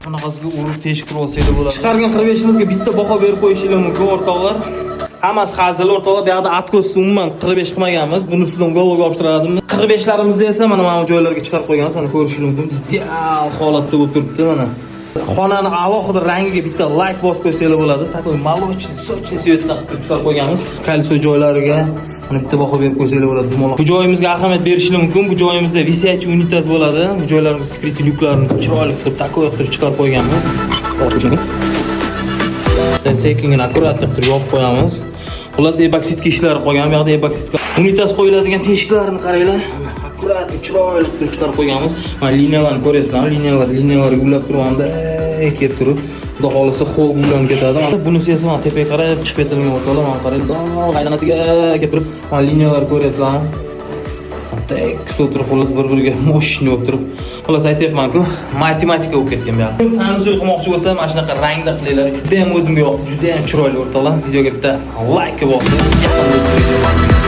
Bunaqasiga urib tekshirib olsanglar bo'ladi. Chiqargan 45imizga bitta baho berib qo'yishinglar mumkin o'rtoqlar. Hammasi hazil o'rtoqlar. Bu yerda atkos umuman 45 qilmaganmiz. Buni ustidan golga olib turadimiz. 45larimizni esa mana bu joylarga chiqarib qo'yganmiz. Mana ko'rishingiz mumkin. Ideal holatda bo'lib turibdi mana. Xonani alohida rangiga bitta like bosib qo'ysanglar bo'ladi. Takoy молочный, сочный svetda qilib chiqarib qo'yganmiz. Kolso joylariga mana bitta baho berib qo'ysanglar bo'ladi. Bu joyimizga ahamiyat berishinglar mumkin. Bu joyimizda висячий unitaz bo'ladi. Bu joylarimizga skrit lyuklarni chiroyli qilib takoy qilib chiqarib qo'yganmiz. Sekingini akkurat qilib yopib qo'yamiz. Xullas epoksitka ishlari qolgan. Bu yerda epoksitka unitaz qo'yiladigan teshiklarni qaranglar. Akkurat chiroyli qilib chiqarib qo'yganmiz. Mana liniyalarni ko'ryapsizlar. Liniyalar gullab turganda kelib turib, xudo xolisa xo'l bilan ketadi. Bunisi esa mana tepaga qarab chiqib ketilgan o'rtoqlar. Mana qaranglar, qaydanasiga kelib turib, mana liniyalar ko'ryapsizlar. Tekis o'tirib, xullas bir-biriga moshni bo'lib turib. Xullas aytyapman-ku, matematika o'qib ketgan bu yoqda. Sanuzul qilmoqchi bo'lsa, mana shunaqa rangda qilinglar. Juda ham o'zimga yoqdi, juda ham chiroyli o'rtoqlar. Videoga bitta like bosing.